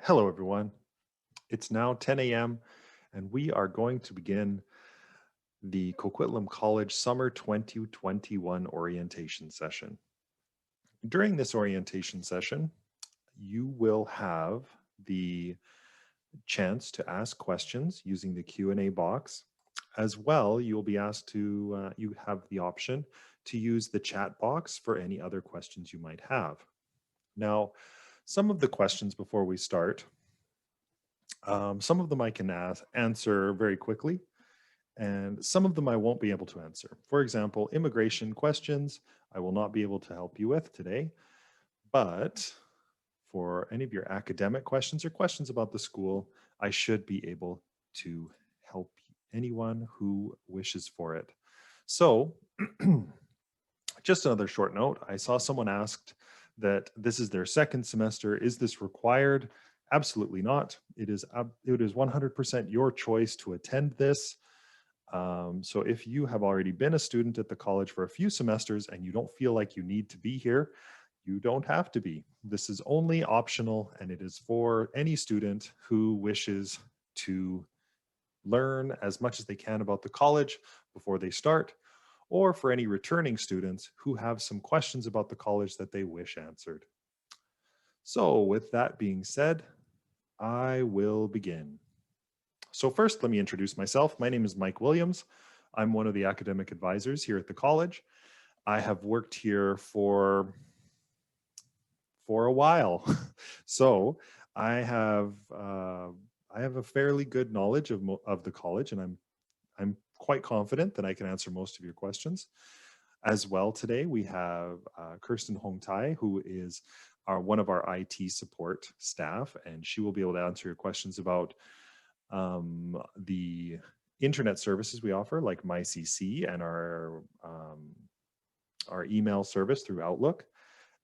Hello, everyone. It's now 10 a.m., and we are going to begin the Coquitlam College Summer 2021 orientation session. During this orientation session, you will have the chance to ask questions using the Q&A box. As well, you will be asked to, you have the option to use the chat box for any other questions you might have. Now, some of the questions before we start, some of them I can answer very quickly, and some of them I won't be able to answer. For example, immigration questions, I will not be able to help you with today, but for any of your academic questions or questions about the school, I should be able to help anyone who wishes for it. So, just another short note, I saw someone asked that this is their second semester. Is this required? Absolutely not. It is 100% your choice to attend this. So if you have already been a student at the college for a few semesters and you don't feel like you need to be here, you don't have to be. This is only optional, and it is for any student who wishes to learn as much as they can about the college before they start, or for any returning students who have some questions about the college that they wish answered. So with that being said, I will begin. So first, let me introduce myself. My name is Mike Williams. I'm one of the academic advisors here at the college. I have worked here for a while. So I have a fairly good knowledge of the college, and I'm quite confident that I can answer most of your questions. As well, today we have Kirsten Hong Tai, who is one of our IT support staff, and she will be able to answer your questions about the internet services we offer, like MyCC and our email service through Outlook.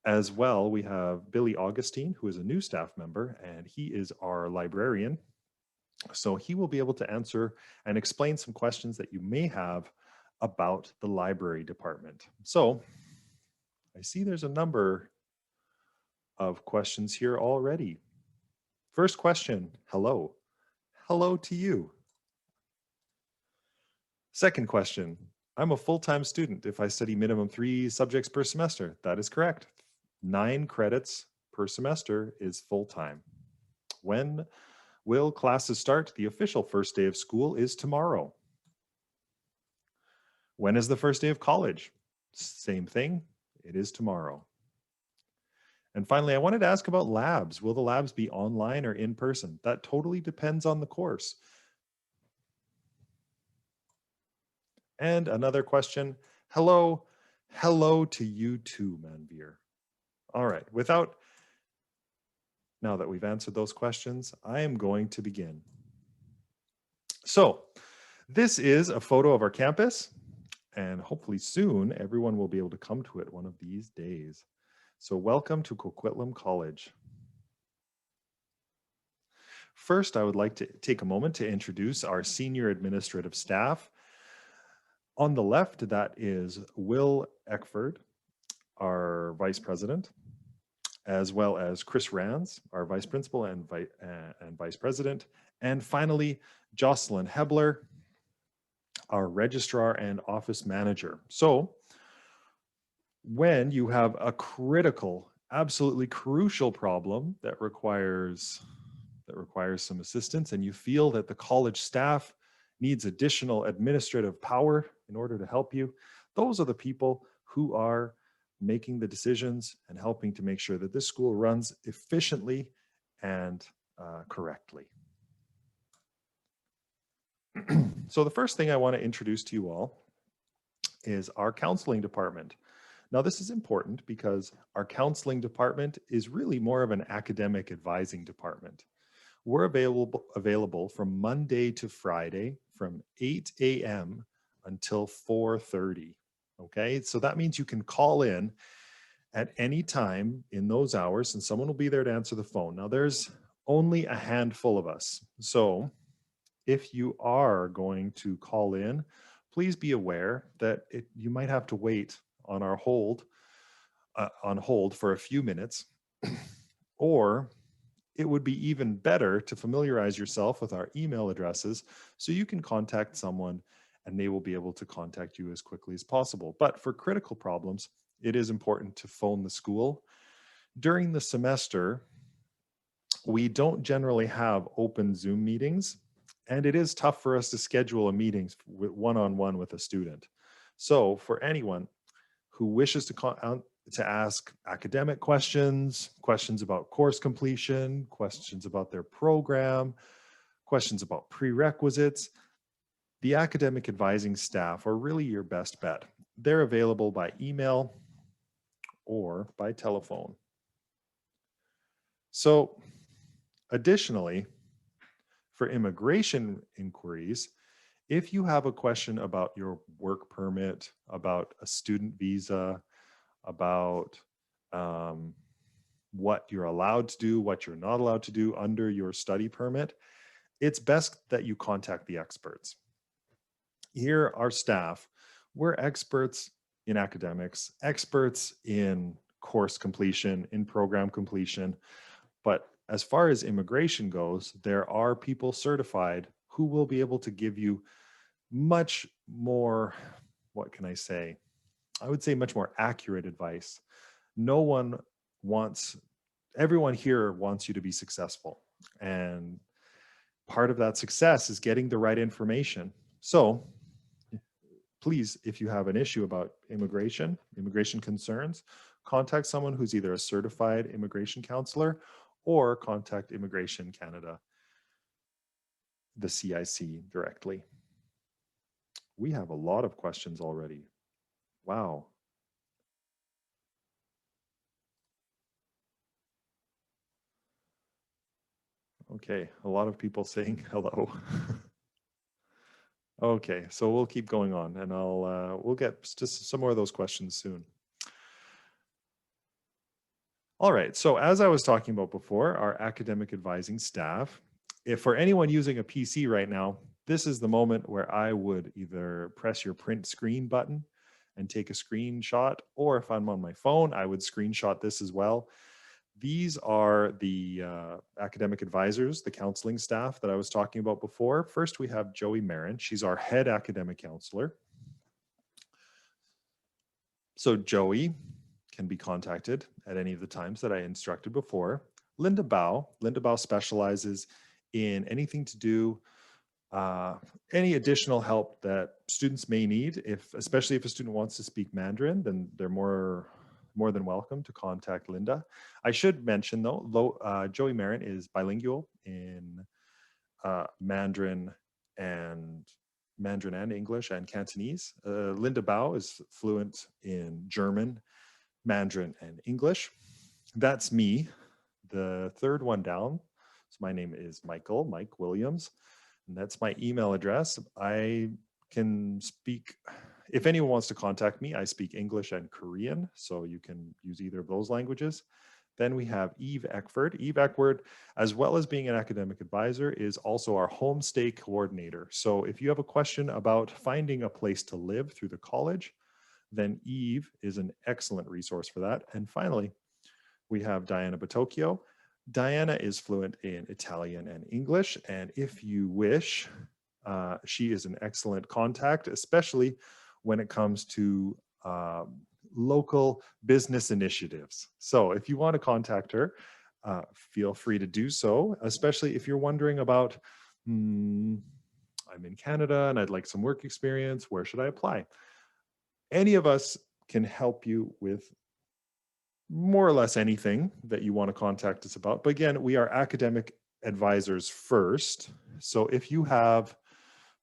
As well, we have Billy Augustine, who is a new staff member, and he is our librarian. So he will be able to answer and explain some questions that you may have about the library department. So I see there's a number of questions here already. First question, hello. Hello to you. Second question, I'm a full-time student if I study minimum 3 subjects per semester. That is correct. 9 credits per semester is full-time. When will classes start? The official first day of school is tomorrow. When is the first day of college? Same thing, it is tomorrow. And finally, I wanted to ask about labs. Will the labs be online or in person? That totally depends on the course. And another question, hello to you too, Manveer. All right, now that we've answered those questions, I am going to begin. So this is a photo of our campus, and hopefully soon everyone will be able to come to it one of these days. So welcome to Coquitlam College. First, I would like to take a moment to introduce our senior administrative staff. On the left, that is Will Eckford, our vice president, as well as Chris Rands, our vice principal and vice president. And finally, Jocelyn Hebler, our registrar and office manager. So when you have a critical, absolutely crucial problem that requires some assistance, and you feel that the college staff needs additional administrative power in order to help you, those are the people who are making the decisions and helping to make sure that this school runs efficiently and correctly. So the first thing I want to introduce to you all is our counseling department. Now, this is important because our counseling department is really more of an academic advising department. We're available from Monday to Friday from 8 a.m. until 4:30. Okay, so that means you can call in at any time in those hours and someone will be there to answer the phone. Now, there's only a handful of us. So if you are going to call in, please be aware that you might have to wait on our hold for a few minutes, or it would be even better to familiarize yourself with our email addresses so you can contact someone and they will be able to contact you as quickly as possible. But for critical problems, it is important to phone the school. During the semester, we don't generally have open Zoom meetings, and it is tough for us to schedule a meeting one-on-one with a student. So for anyone who wishes to ask academic questions, questions about course completion, questions about their program, questions about prerequisites, the academic advising staff are really your best bet. They're available by email or by telephone. So additionally, for immigration inquiries, if you have a question about your work permit, about a student visa, about what you're allowed to do, what you're not allowed to do under your study permit, it's best that you contact the experts. Here, our staff, we're experts in academics, experts in course completion, in program completion. But as far as immigration goes, there are people certified who will be able to give you much more, what can I say? I would say much more accurate advice. Everyone here wants you to be successful. And part of that success is getting the right information. So please, if you have an issue about immigration concerns, contact someone who's either a certified immigration counselor or contact Immigration Canada, the CIC directly. We have a lot of questions already. Wow. Okay, a lot of people saying hello. Okay, so we'll keep going on, and we'll get just some more of those questions soon. All right, so as I was talking about before, our academic advising staff, if for anyone using a PC right now, this is the moment where I would either press your print screen button and take a screenshot, or if I'm on my phone, I would screenshot this as well. These are the academic advisors, the counseling staff that I was talking about before. First, we have Joey Marin. She's our head academic counselor. So Joey can be contacted at any of the times that I instructed before. Linda Bao specializes in anything to do, any additional help that students may need, especially if a student wants to speak Mandarin, then they're more than welcome to contact Linda. I should mention though, Joey Marin is bilingual in Mandarin and English and Cantonese. Linda Bao is fluent in German, Mandarin, and English. That's me, the third one down. So my name is Mike Williams, and that's my email address. I can speak, if anyone wants to contact me, I speak English and Korean, so you can use either of those languages. Then we have Eve Eckford. Eve Eckford, as well as being an academic advisor, is also our homestay coordinator. So if you have a question about finding a place to live through the college, then Eve is an excellent resource for that. And finally, we have Diana Batocchio. Diana is fluent in Italian and English, and if you wish, she is an excellent contact, especially when it comes to local business initiatives. So if you want to contact her, feel free to do so, especially if you're wondering about, I'm in Canada and I'd like some work experience, where should I apply? Any of us can help you with more or less anything that you want to contact us about. But again, we are academic advisors first. So if you have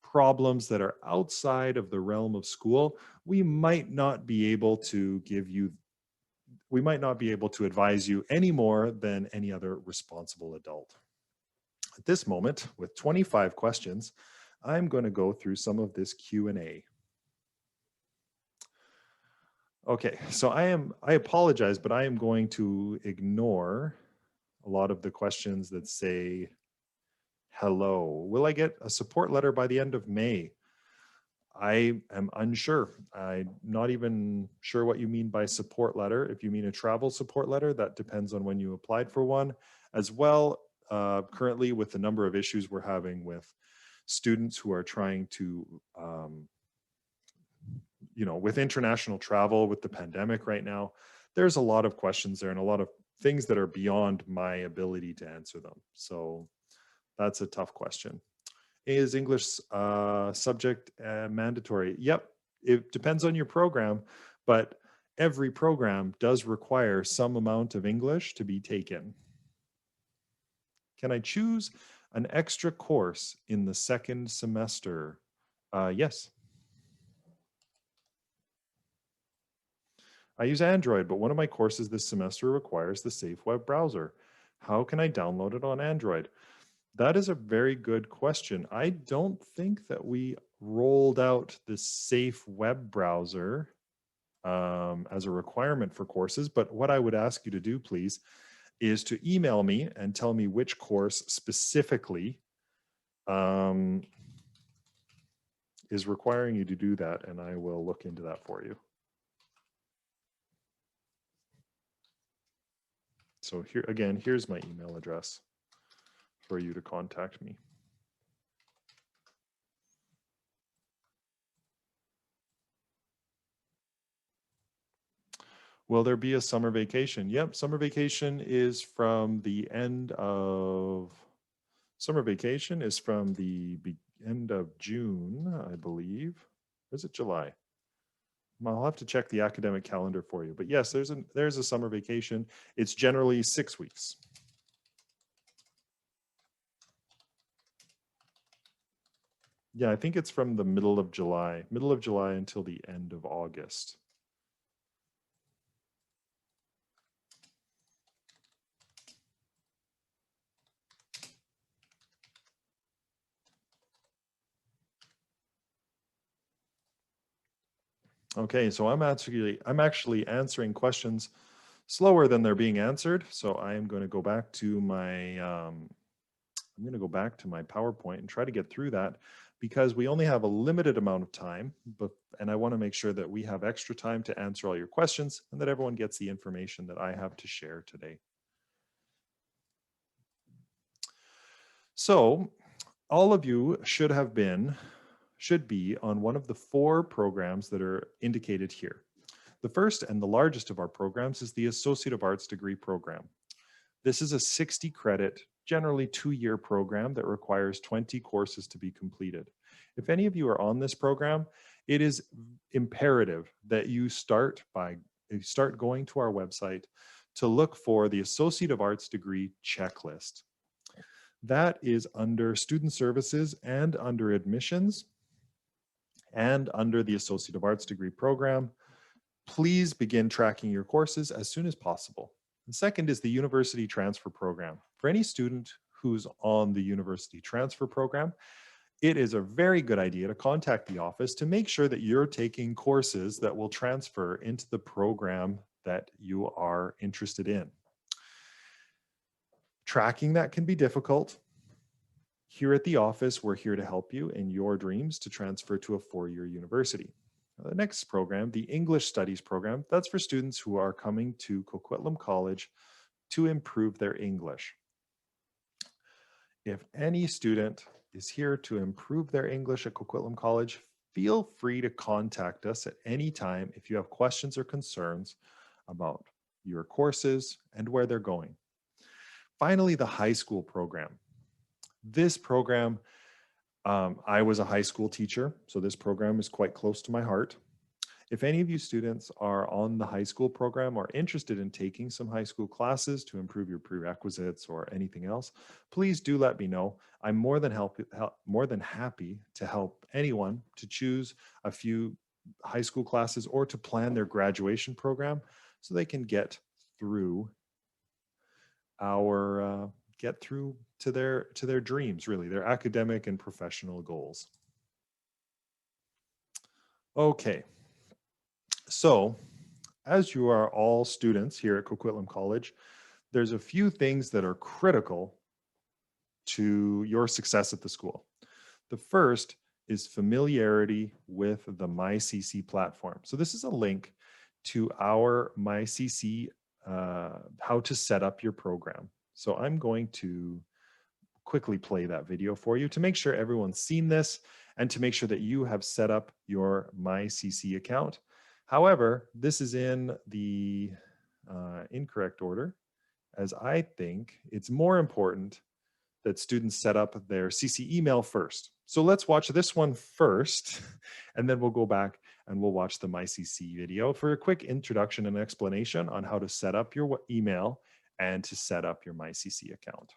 problems that are outside of the realm of school, we might not be able to advise you any more than any other responsible adult. At this moment, with 25 questions, I'm going to go through some of this Q&A. Okay, so I apologize, but I am going to ignore a lot of the questions that say, hello. Will I get a support letter by the end of May? I am unsure. I'm not even sure what you mean by support letter. If you mean a travel support letter, that depends on when you applied for one. As well, currently with the number of issues we're having with students who are trying to, with international travel, with the pandemic right now, there's a lot of questions there and a lot of things that are beyond my ability to answer them. So that's a tough question. Is English subject mandatory? Yep, it depends on your program, but every program does require some amount of English to be taken. Can I choose an extra course in the second semester? Yes. I use Android, but one of my courses this semester requires the safe web browser. How can I download it on Android? That is a very good question. I don't think that we rolled out the safe web browser as a requirement for courses, but what I would ask you to do, please, is to email me and tell me which course specifically is requiring you to do that, and I will look into that for you. So here again, here's my email address for you to contact me. Will there be a summer vacation? Yep, summer vacation is from the end of end of June, I believe. Or is it July? I'll have to check the academic calendar for you. But yes, there's a summer vacation. It's generally 6 weeks. Yeah, I think it's from the middle of July until the end of August. Okay, so I'm actually answering questions slower than they're being answered. So I am going to go back to my PowerPoint and try to get through that because we only have a limited amount of time, and I want to make sure that we have extra time to answer all your questions and that everyone gets the information that I have to share today. So all of you should be on one of the 4 programs that are indicated here. The first and the largest of our programs is the Associate of Arts degree program. This is a 60 credit, generally 2-year program that requires 20 courses to be completed. If any of you are on this program, it is imperative that you start going to our website to look for the Associate of Arts degree checklist. That is under Student Services and under Admissions and under the Associate of Arts degree program. Please begin tracking your courses as soon as possible. The second is the University Transfer Program. For any student who's on the University Transfer Program, it is a very good idea to contact the office to make sure that you're taking courses that will transfer into the program that you are interested in. Tracking that can be difficult. Here at the office, we're here to help you in your dreams to transfer to a 4-year university. The next program, the English Studies program, that's for students who are coming to Coquitlam College to improve their English. If any student is here to improve their English at Coquitlam College, feel free to contact us at any time if you have questions or concerns about your courses and where they're going. Finally, the high school program. This program, I was a high school teacher, so this program is quite close to my heart. If any of you students are on the high school program or interested in taking some high school classes to improve your prerequisites or anything else, please do let me know. I'm more than happy to help anyone to choose a few high school classes or to plan their graduation program so they can get through to their dreams, really, their academic and professional goals. Okay, so as you are all students here at Coquitlam College, there's a few things that are critical to your success at the school. The first is familiarity with the MyCC platform. So this is a link to our MyCC, how to set up your program. So I'm going to quickly play that video for you to make sure everyone's seen this and to make sure that you have set up your MyCC account. However, this is in the incorrect order, as I think it's more important that students set up their CC email first. So let's watch this one first, and then we'll go back and we'll watch the MyCC video for a quick introduction and explanation on how to set up your email and to set up your MyCC account.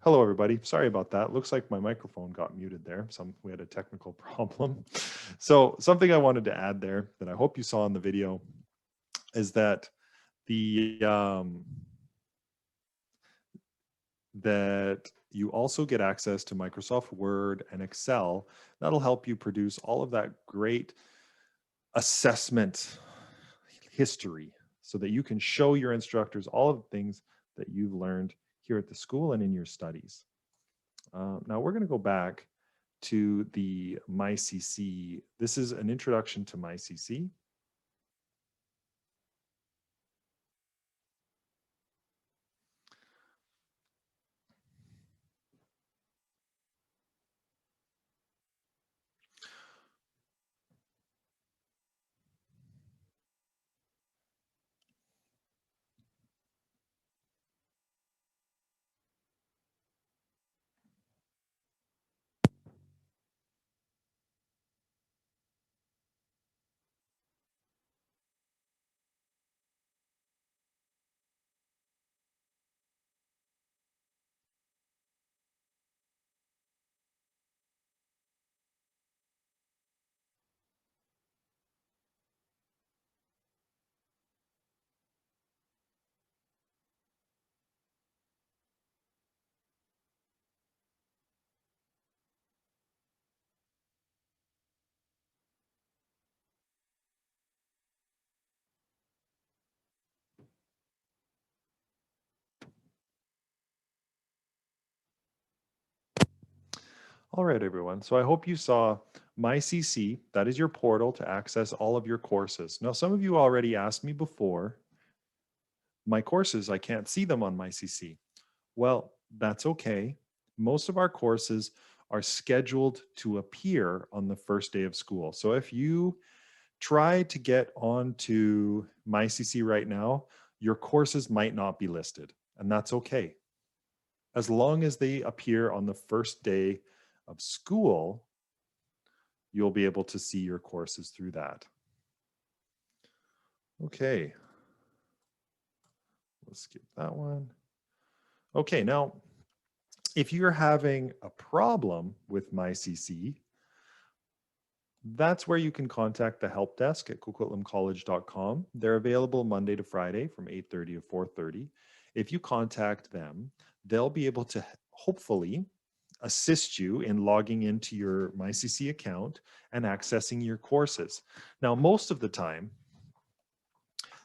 Hello, everybody. Sorry about that. Looks like my microphone got muted there. We had a technical problem. So something I wanted to add there that I hope you saw in the video is that that you also get access to Microsoft Word and Excel. That'll help you produce all of that great assessment history so that you can show your instructors all of the things that you've learned here at the school and in your studies. Now we're going to go back to the MyCC. This is an introduction to MyCC. All right, everyone. So I hope you saw MyCC. That is your portal to access all of your courses. Now, some of you already asked me before, my courses, I can't see them on MyCC. Well, that's okay. Most of our courses are scheduled to appear on the first day of school. So if you try to get onto MyCC right now, your courses might not be listed, and that's okay. As long as they appear on the first day of school, you'll be able to see your courses through that. Okay, let's skip that one. Okay, now, if you're having a problem with MyCC, that's where you can contact the help desk at coquitlamcollege.com. They're available Monday to Friday from 8:30 to 4:30. If you contact them, they'll be able to hopefully assist you in logging into your MyCC account and accessing your courses. Now, most of the time,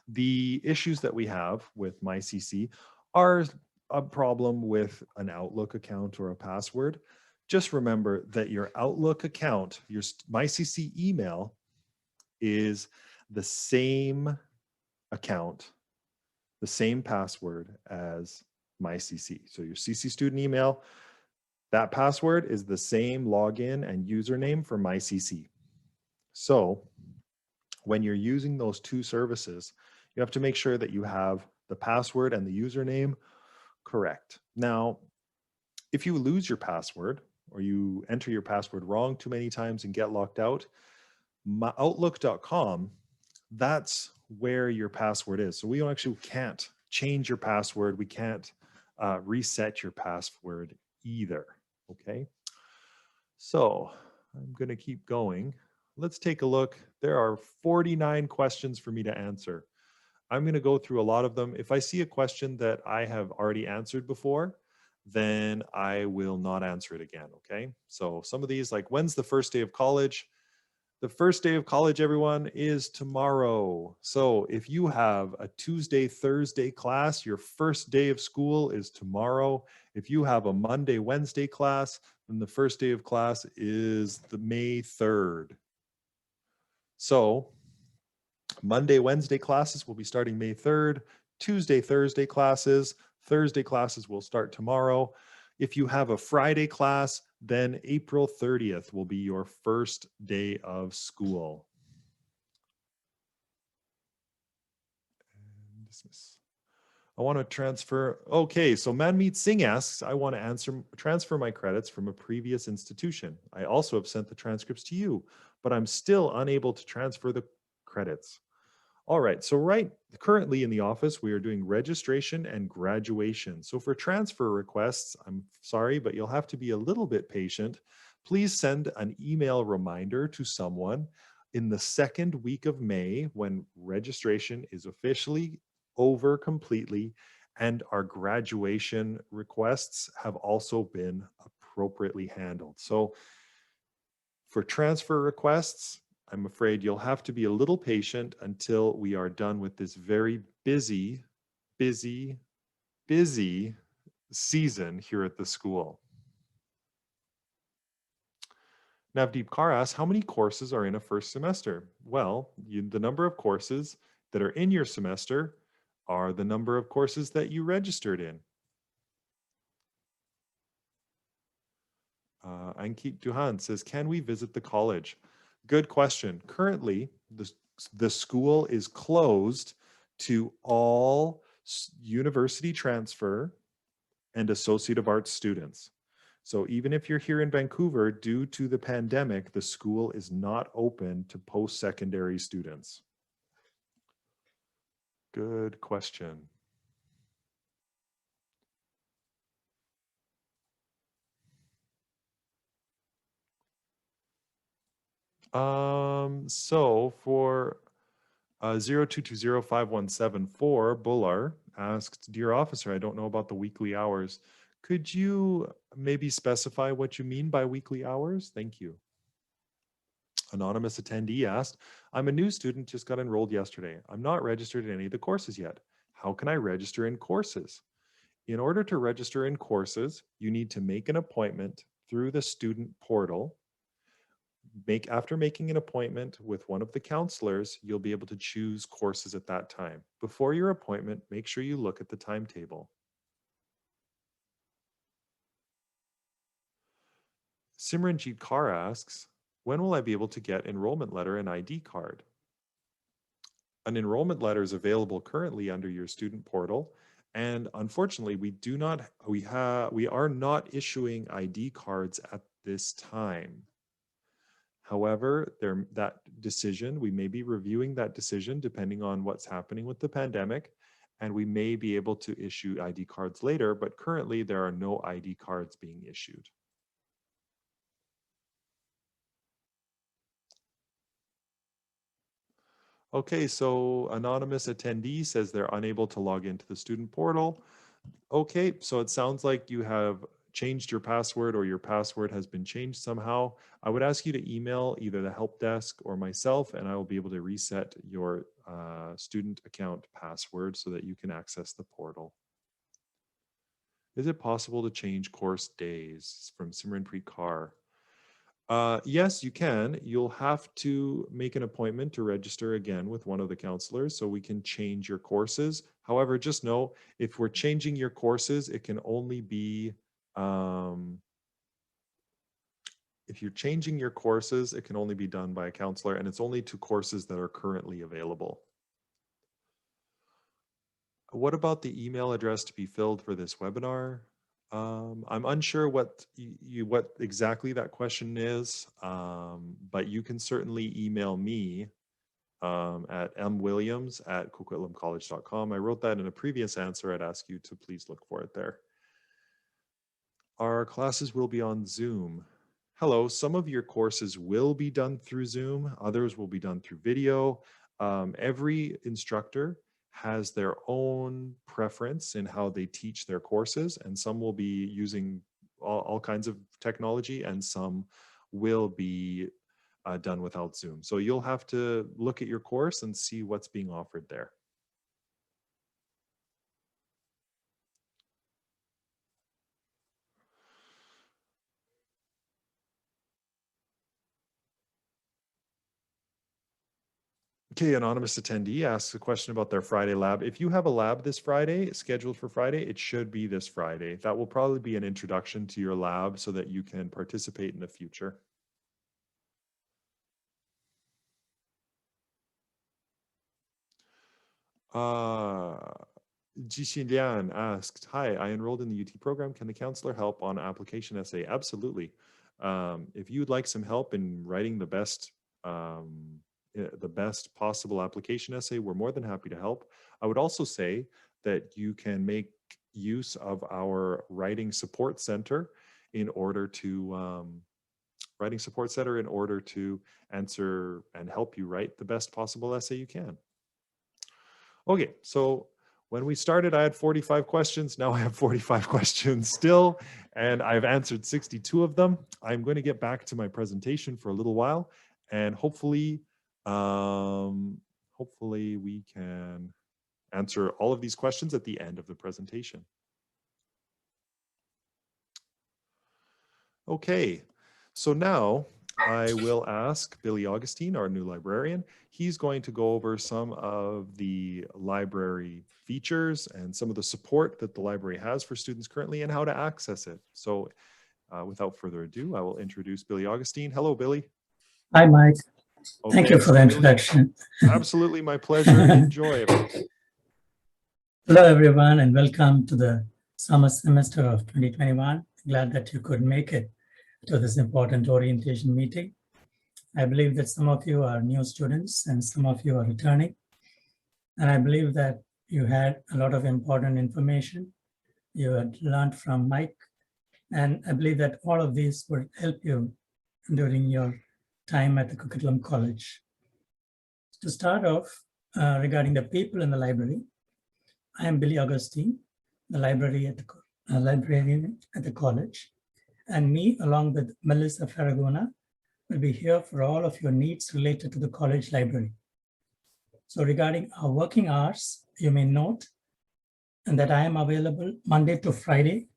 the issues that we have with MyCC are a problem with an Outlook account or a password. Just remember that your Outlook account, your MyCC email, is the same account, the same password as MyCC. So your CC student email, that password is the same login and username for MyCC. So when you're using those two services, you have to make sure that you have the password and the username correct. Now, if you lose your password or you enter your password wrong too many times and get locked out, outlook.com, that's where your password is. So we actually can't change your password. We can't reset your password either. Okay. So I'm going to keep going. Let's take a look. There are 49 questions for me to answer. I'm going to go through a lot of them. If I see a question that I have already answered before, then I will not answer it again. Okay. So some of these, like, when's the first day of college? The first day of college, everyone, is tomorrow. So if you have a Tuesday, Thursday class, your first day of school is tomorrow. If you have a Monday, Wednesday class, then the first day of class is the May 3rd. So Monday, Wednesday classes will be starting May 3rd. Tuesday, Thursday classes will start tomorrow. If you have a Friday class, then April 30th will be your first day of school. And dismiss. I want to transfer. Okay, so Manmeet Singh asks, I want to transfer my credits from a previous institution. I also have sent the transcripts to you, but I'm still unable to transfer the credits. All right, so currently in the office, we are doing registration and graduation. So for transfer requests, I'm sorry, but you'll have to be a little bit patient. Please send an email reminder to someone in the second week of May when registration is officially over completely and our graduation requests have also been appropriately handled. So for transfer requests, I'm afraid you'll have to be a little patient until we are done with this very busy season here at the school. Navdeep Kaur asks, how many courses are in a first semester? Well, the number of courses that are in your semester are the number of courses that you registered in. Ankit Duhan says, can we visit the college? Good question. Currently, the school is closed to all university transfer and Associate of Arts students. So even if you're here in Vancouver, due to the pandemic, the school is not open to post-secondary students. Good question. So for 02205174, Bullar asked, Dear Officer, I don't know about the weekly hours. Could you maybe specify what you mean by weekly hours? Thank you. Anonymous attendee asked, I'm a new student, just got enrolled yesterday. I'm not registered in any of the courses yet. How can I register in courses? In order to register in courses, you need to make an appointment through the student portal. After making an appointment with one of the counselors, you'll be able to choose courses at that time. Before your appointment, make sure you look at the timetable. Simranjeet Kaur asks, when will I be able to get enrollment letter and ID card? An enrollment letter is available currently under your student portal, and unfortunately, we are not issuing ID cards at this time. However, we may be reviewing that decision depending on what's happening with the pandemic, and we may be able to issue ID cards later, but currently there are no ID cards being issued. Okay, so anonymous attendee says they're unable to log into the student portal. Okay, so it sounds like you have changed your password or your password has been changed somehow. I would ask you to email either the help desk or myself, and I will be able to reset your student account password so that you can access the portal. Is it possible to change course days? From Simranpreet Kaur. Yes, you can. You'll have to make an appointment to register again with one of the counselors so we can change your courses. However, just know if we're changing your courses, it can only be, if you're changing your courses, it can only be done by a counselor, and it's only to courses that are currently available. What about the email address to be filled for this webinar? I'm unsure what exactly that question is, but you can certainly email me at mwilliams@coquitlamcollege.com. I wrote that in a previous answer. I'd ask you to please look for it there. Our classes will be on Zoom. Hello, some of your courses will be done through Zoom. Others will be done through video. Every instructor has their own preference in how they teach their courses, and some will be using all kinds of technology, and some will be done without Zoom. So you'll have to look at your course and see what's being offered there. Okay, anonymous attendee asks a question about their Friday lab. If you have a lab this Friday, scheduled for Friday, it should be this Friday. That will probably be an introduction to your lab so that you can participate in the future. Jixin Lian asked, hi, I enrolled in the UT program. Can the counselor help on application essay? Absolutely. If you'd like some help in writing the best possible application essay, we're more than happy to help. I would also say that you can make use of our writing support center in order to answer and help you write the best possible essay you can. Okay, so when we started, I had 45 questions. Now I have 45 questions still, and I've answered 62 of them. I'm going to get back to my presentation for a little while, and hopefully we can answer all of these questions at the end of the presentation. Okay, so now I will ask Billy Augustine, our new librarian. He's going to go over some of the library features and some of the support that the library has for students currently and how to access it. So without further ado, I will introduce Billy Augustine. Hello, Billy. Hi, Mike. Okay, thank you for the introduction. Absolutely, my pleasure. Enjoy. Hello, everyone, and welcome to the summer semester of 2021. Glad that you could make it to this important orientation meeting. I believe that some of you are new students and some of you are returning. And I believe that you had a lot of important information you had learned from Mike. And I believe that all of these would help you during your time at the Coquitlam College. To start off, regarding the people in the library, I am Billy Augustine, the librarian at the college, and me, along with Melissa Faragona, will be here for all of your needs related to the college library. So regarding our working hours, you may note that I am available Monday to Friday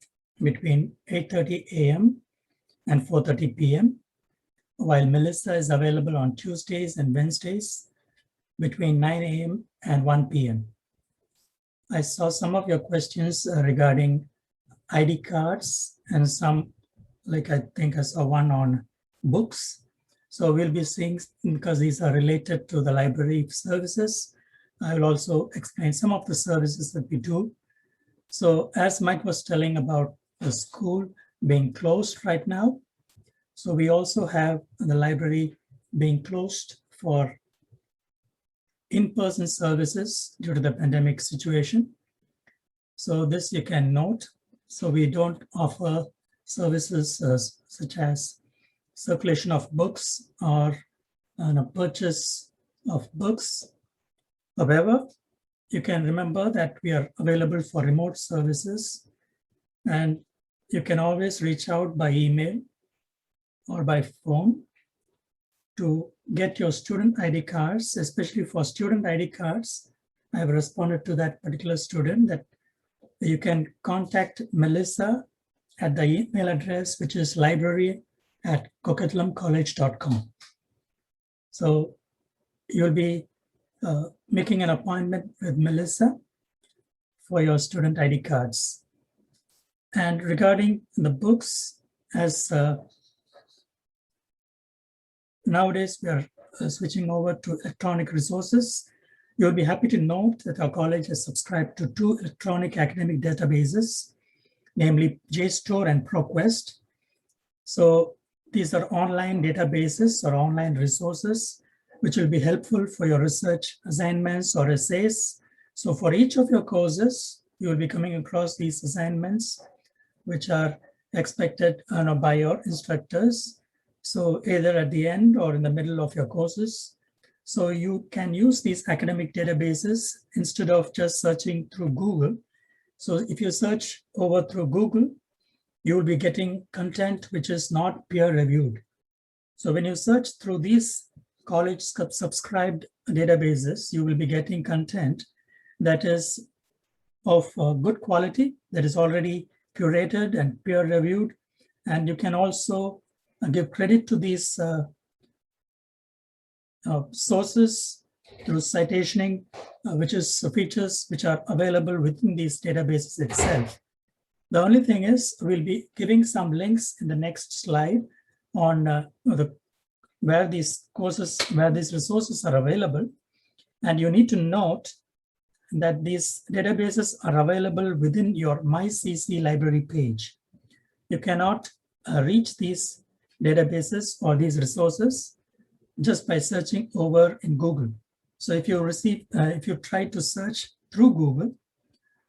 between 8:30 a.m. and 4:30 p.m., while Melissa is available on Tuesdays and Wednesdays between 9 a.m. and 1 p.m. I saw some of your questions regarding ID cards and some, like I think I saw one on books. So we'll be seeing, because these are related to the library services, I will also explain some of the services that we do. So as Mike was telling about the school being closed right now, so we also have the library being closed for in-person services due to the pandemic situation. So this you can note. So we don't offer services such as circulation of books or purchase of books. However, you can remember that we are available for remote services, and you can always reach out by email or by phone to get your student ID cards, especially for student ID cards. I have responded to that particular student that you can contact Melissa at the email address, which is library@coquitlamcollege.com. So you'll be making an appointment with Melissa for your student ID cards. And regarding the books, as nowadays we are switching over to electronic resources, you'll be happy to note that our college has subscribed to 2 electronic academic databases, namely JSTOR and ProQuest. So these are online databases or online resources which will be helpful for your research assignments or essays. So for each of your courses, you will be coming across these assignments which are expected by your instructors. So either at the end or in the middle of your courses. So you can use these academic databases instead of just searching through Google. So if you search over through Google, you will be getting content which is not peer reviewed. So when you search through these college subscribed databases, you will be getting content that is of good quality, that is already curated and peer reviewed. And you can also give credit to these sources through citationing, which is features which are available within these databases itself. The only thing is we'll be giving some links in the next slide on where these resources are available. And you need to note that these databases are available within your MyCC library page. You cannot reach these databases or these resources just by searching over in Google. So if you try to search through Google,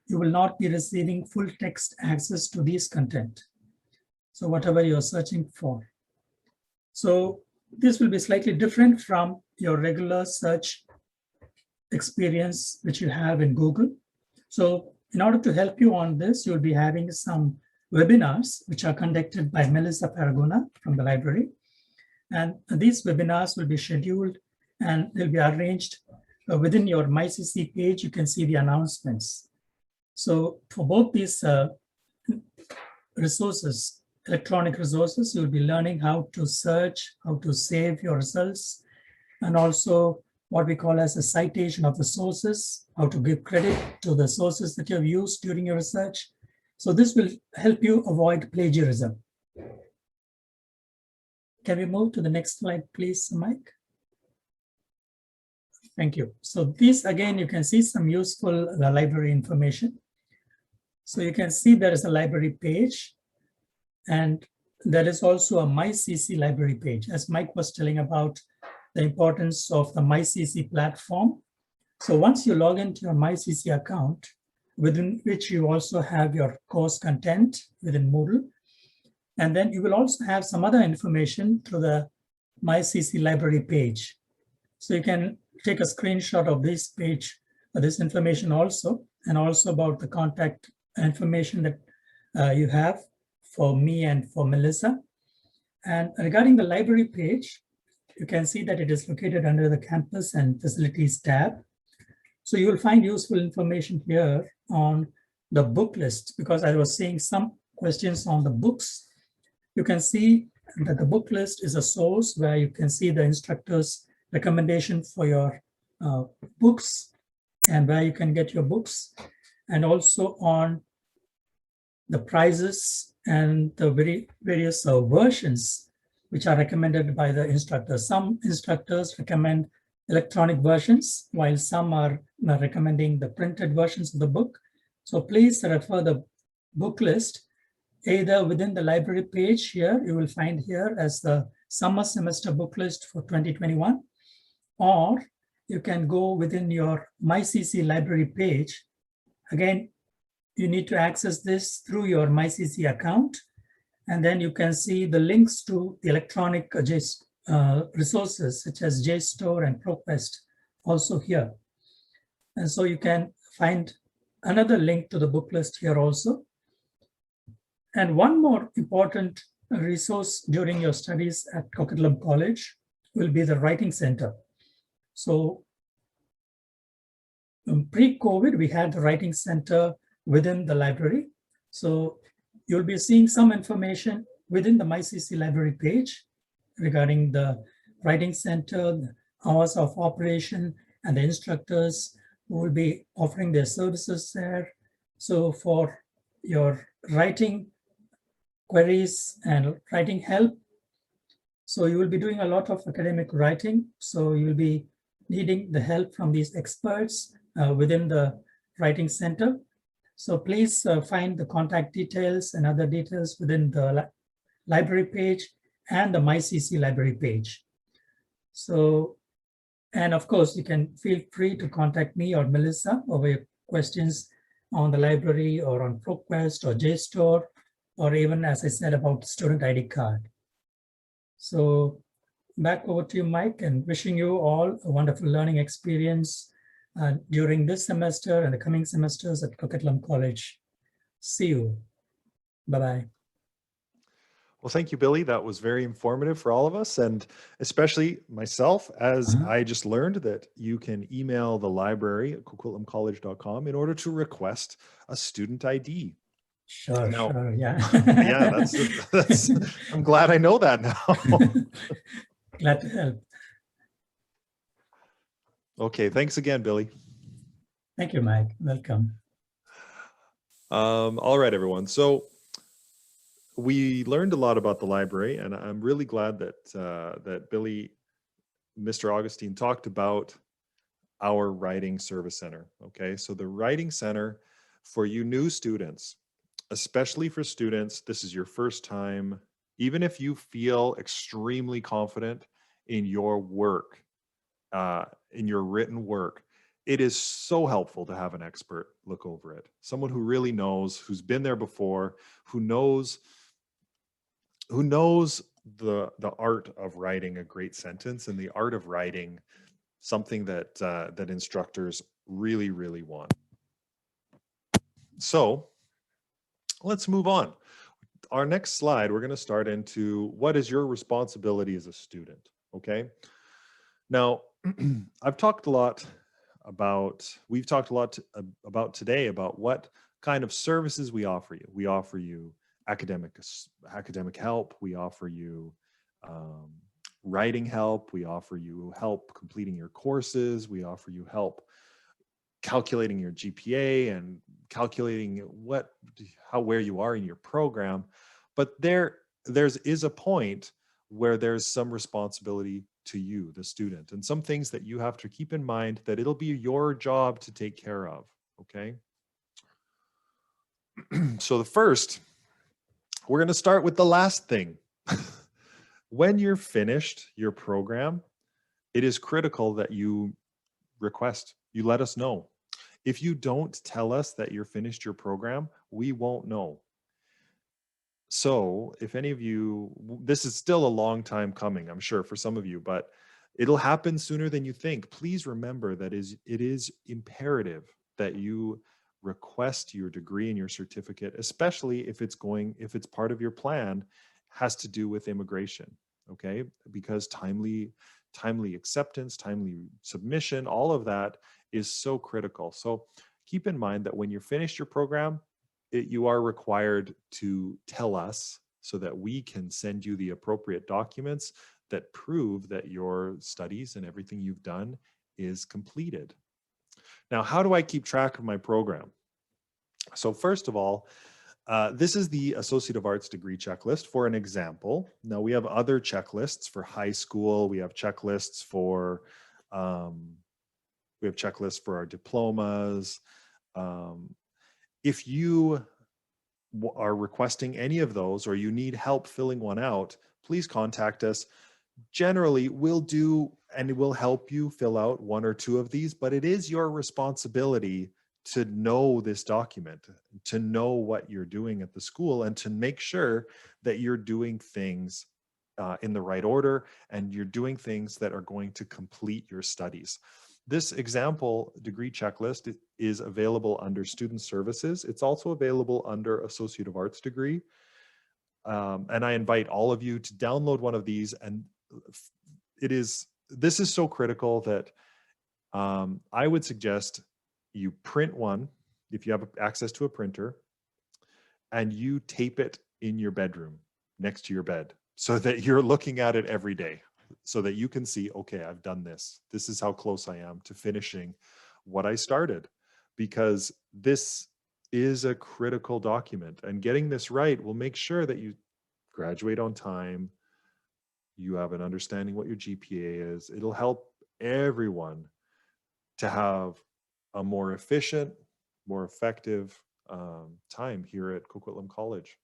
you will not be receiving full text access to these content. So whatever you're searching for. So this will be slightly different from your regular search experience which you have in Google. So in order to help you on this, you'll be having some webinars which are conducted by Melissa Paragona from the library. And these webinars will be scheduled and they'll be arranged within your MyCC page. You can see the announcements. So for both these resources, electronic resources, you'll be learning how to search, how to save your results, and also what we call as a citation of the sources, how to give credit to the sources that you have used during your research. So this will help you avoid plagiarism. Can we move to the next slide, please, Mike? Thank you. So this, again, you can see some useful library information. So you can see there is a library page, and there is also a MyCC library page, as Mike was telling about the importance of the MyCC platform. So once you log into your MyCC account, within which you also have your course content within Moodle, and then you will also have some other information through the MyCC library page. So you can take a screenshot of this page, this information also, and also about the contact information that you have for me and for Melissa. And regarding the library page, you can see that it is located under the campus and facilities tab. So you will find useful information here on the book list, because I was seeing some questions on the books. you can see that the book list is a source where you can see the instructor's recommendation for your books and where you can get your books, and also on the prices and the various versions which are recommended by the instructors. Some instructors recommend electronic versions, while some are recommending the printed versions of the book. So please refer the book list either within the library page here, you will find here as the summer semester book list for 2021, or you can go within your MyCC library page. Again, you need to access this through your MyCC account, and then you can see the links to the electronic resources such as JSTOR and ProQuest also here. And so you can find another link to the book list here also. And one more important resource during your studies at Coquitlam College will be the Writing Center. So pre-COVID, we had the Writing Center within the library. So you'll be seeing some information within the MyCC library page regarding the Writing Center, the hours of operation, and the instructors who will be offering their services there. So for your writing queries and writing help, so you will be doing a lot of academic writing. So you will be needing the help from these experts within the Writing Center. So please find the contact details and other details within the library page and the MyCC library page. So, and of course, you can feel free to contact me or Melissa over your questions on the library or on ProQuest or JSTOR, or even, as I said, about student ID card. So back over to you, Mike, and wishing you all a wonderful learning experience during this semester and the coming semesters at Coquitlam College. See you. Bye-bye. Well, thank you, Billy. That was very informative for all of us, and especially myself, as I just learned that you can email the library at coquitlamcollege.com in order to request a student ID. Sure, Now, sure, yeah. Yeah, that's I'm glad I know that now. Glad to help. Okay, thanks again, Billy. Thank you, Mike. Welcome. All right, everyone. So we learned a lot about the library, and I'm really glad that that Billy, Mr. Augustine, talked about our Writing Service Center. Okay, so the Writing Center for you new students, especially for students, this is your first time, even if you feel extremely confident in your work, in your written work, it is so helpful to have an expert look over it. Someone who really knows, who's been there before, who knows the art of writing a great sentence and the art of writing something that that instructors really, really want. So let's move on. Our next slide, we're going to start into what is your responsibility as a student, okay? Now, we've talked a lot about today about what kind of services we offer you. We offer you academic help. We offer you writing help. We offer you help completing your courses. We offer you help calculating your GPA and calculating where you are in your program. But there is a point where there's some responsibility to you, the student, and some things that you have to keep in mind that it'll be your job to take care of, okay? So the first, we're going to start with the last thing. When you're finished your program, it is critical that you let us know. If you don't tell us that you're finished your program, we won't know. So if any of you, this is still a long time coming, I'm sure, for some of you, but it'll happen sooner than you think. Please remember that it is imperative that you request your degree and your certificate, especially if it's part of your plan, has to do with immigration, okay? Because timely acceptance, timely submission, all of that is so critical. So keep in mind that when you're finished your program, you are required to tell us so that we can send you the appropriate documents that prove that your studies and everything you've done is completed. Now, how do I keep track of my program? So first of all, this is the Associate of Arts degree checklist for an example. Now we have other checklists for high school. We have checklists for our diplomas. If you are requesting any of those or you need help filling one out, please contact us. Generally, we'll do and we'll help you fill out one or two of these, but it is your responsibility to know this document, to know what you're doing at the school, and to make sure that you're doing things in the right order and you're doing things that are going to complete your studies. This example degree checklist is available under Student Services. It's also available under Associate of Arts degree. And I invite all of you to download one of these. And this is so critical that I would suggest you print one if you have access to a printer, and you tape it in your bedroom next to your bed so that you're looking at it every day, so that you can see, okay, I've done this. This is how close I am to finishing what I started, because this is a critical document, and getting this right will make sure that you graduate on time. You have an understanding what your GPA is. It'll help everyone to have a more efficient, more effective time here at Coquitlam College.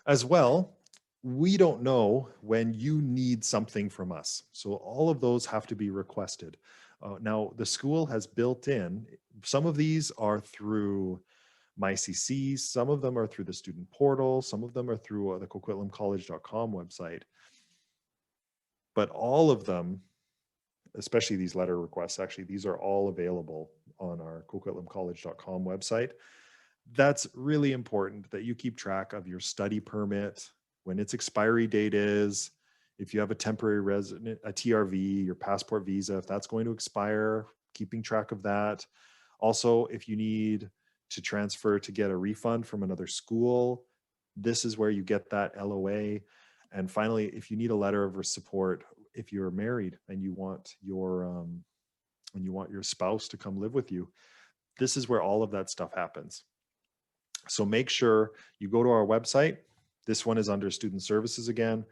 As well, we don't know when you need something from us. So all of those have to be requested. Now, the school has built in, some of these are through MyCC, some of them are through the student portal, some of them are through the coquitlamcollege.com website. But all of them, especially these letter requests, actually, these are all available on our coquitlamcollege.com website. That's really important that you keep track of your study permit, when its expiry date is, if you have a temporary resident, a TRV, your passport visa, if that's going to expire, keeping track of that. Also, if you need to transfer to get a refund from another school, this is where you get that LOA. And finally, if you need a letter of support, if you're married and you want your spouse to come live with you, this is where all of that stuff happens. So make sure you go to our website. This one is under Student Services again.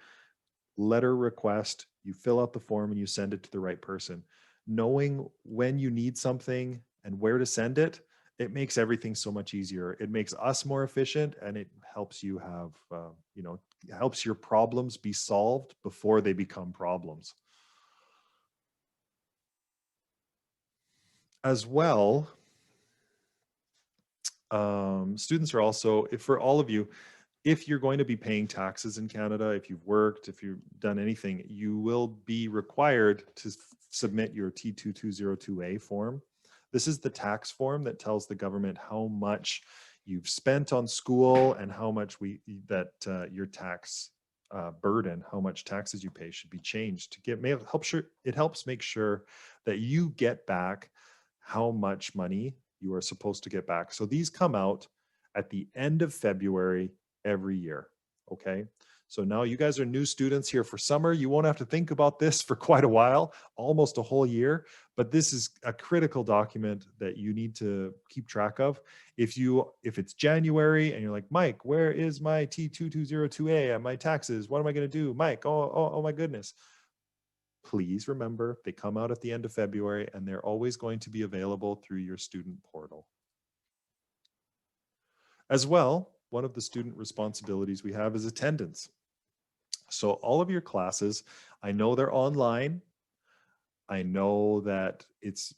Letter request, you fill out the form and you send it to the right person. Knowing when you need something and where to send it, it makes everything so much easier. It makes us more efficient, and it helps you have, helps your problems be solved before they become problems. As well, students are also, for all of you, if you're going to be paying taxes in Canada, if you've worked, if you've done anything, you will be required to submit your T2202A form. This is the tax form that tells the government how much you've spent on school and how much your tax burden, how much taxes you pay, should be changed to get. It helps make sure that you get back how much money you are supposed to get back. So these come out at the end of February every year. Okay. So now you guys are new students here for summer. You won't have to think about this for quite a while, almost a whole year, but this is a critical document that you need to keep track of. If it's January and you're like, Mike, where is my T2202A and my taxes? What am I going to do? Mike, oh my goodness. Please remember, they come out at the end of February and they're always going to be available through your student portal. As well, one of the student responsibilities we have is attendance. So all of your classes, I know they're online. I know that it's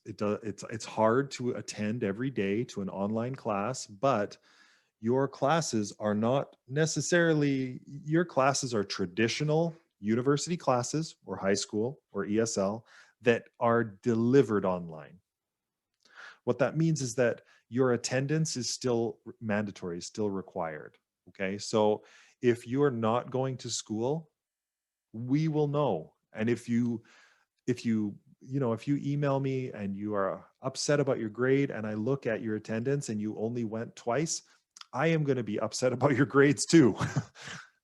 hard to attend every day to an online class, but your classes are not necessarily, your classes are traditional university classes or high school or ESL that are delivered online. What that means is that your attendance is still mandatory, still required. Okay, so if you are not going to school, we will know. And if you email me and you are upset about your grade and I look at your attendance and you only went twice, I am going to be upset about your grades too,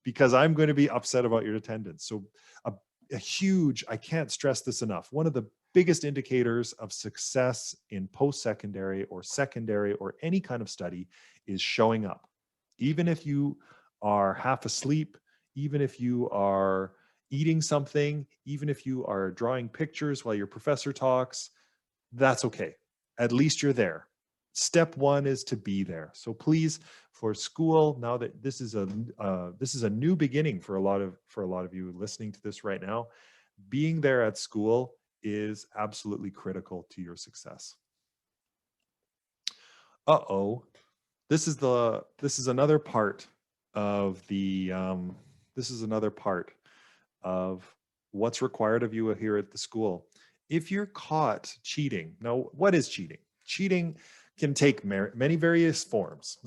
because I'm going to be upset about your attendance. So a huge, I can't stress this enough, one of the biggest indicators of success in post-secondary or any kind of study is showing up. Even if you are half asleep, even if you are eating something, even if you are drawing pictures while your professor talks, that's okay. At least you're there. Step one is to be there. So please, for school, now that this is a new beginning for a lot of you listening to this right now, being there at school is absolutely critical to your success. This is another part of what's required of you here at the school. If you're caught cheating, now what is cheating? Cheating can take many various forms.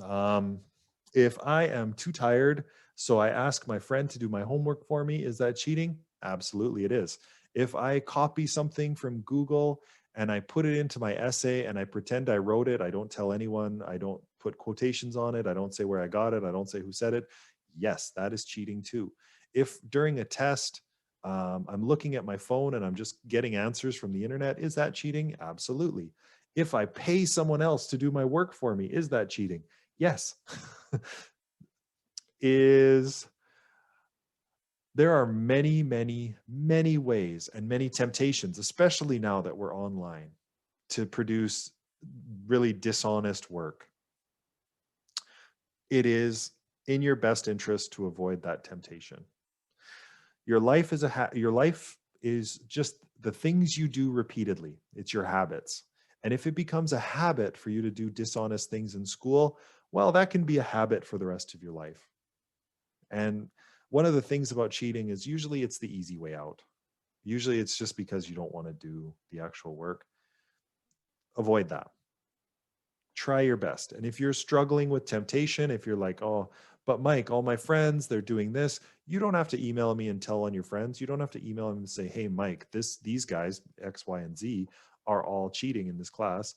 If I am too tired, so I ask my friend to do my homework for me, is that cheating? Absolutely, it is. If I copy something from Google and I put it into my essay and I pretend I wrote it, I don't tell anyone, I don't put quotations on it, I don't say where I got it, I don't say who said it, yes, that is cheating too. If during a test, I'm looking at my phone and I'm just getting answers from the internet, is that cheating? Absolutely. If I pay someone else to do my work for me, is that cheating? Yes. There are many, many, many ways and many temptations, especially now that we're online, to produce really dishonest work. It is in your best interest to avoid that temptation. Your life is just the things you do repeatedly. It's your habits. And if it becomes a habit for you to do dishonest things in school, well, that can be a habit for the rest of your life. And one of the things about cheating is usually it's the easy way out. Usually it's just because you don't want to do the actual work. Avoid that. Try your best. And if you're struggling with temptation, if you're like, oh, but Mike, all my friends, they're doing this, you don't have to email me and tell on your friends. You don't have to email them and say, hey, Mike, these guys, X, Y, and Z, are all cheating in this class.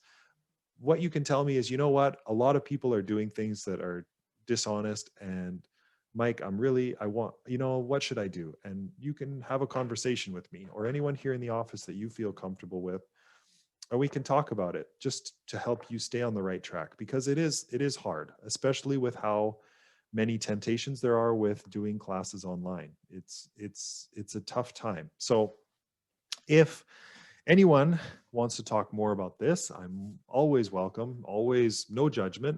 What you can tell me is, you know what? A lot of people are doing things that are dishonest. And Mike, what should I do? And you can have a conversation with me or anyone here in the office that you feel comfortable with. And we can talk about it just to help you stay on the right track, because it is hard, especially with how many temptations there are with doing classes online. It's a tough time. So if anyone wants to talk more about this, I'm always welcome, always no judgment.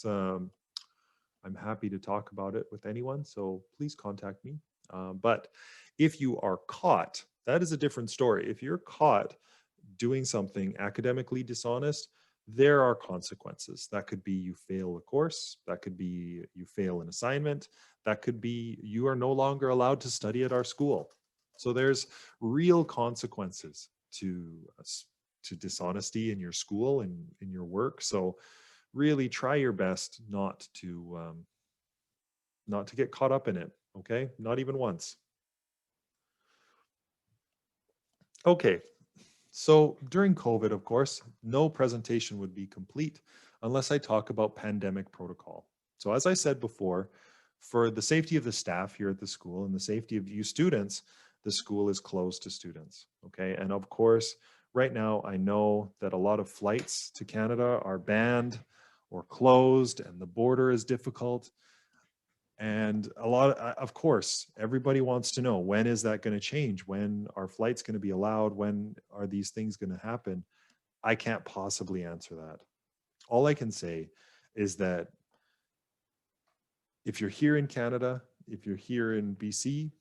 I'm happy to talk about it with anyone, so please contact me. But if you are caught, that is a different story. If you're caught doing something academically dishonest, there are consequences. That could be you fail a course, that could be you fail an assignment, that could be you are no longer allowed to study at our school. So there's real consequences to dishonesty in your school and in your work. So really try your best not to get caught up in it, okay? Not even once. Okay, so during COVID, of course, no presentation would be complete unless I talk about pandemic protocol. So as I said before, for the safety of the staff here at the school and the safety of you students, the school is closed to students, okay? And of course, right now, I know that a lot of flights to Canada are banned or closed and the border is difficult. And of course, everybody wants to know, when is that going to change? When are flights going to be allowed? When are these things going to happen? I can't possibly answer that. All I can say is that if you're here in Canada, if you're here in BC,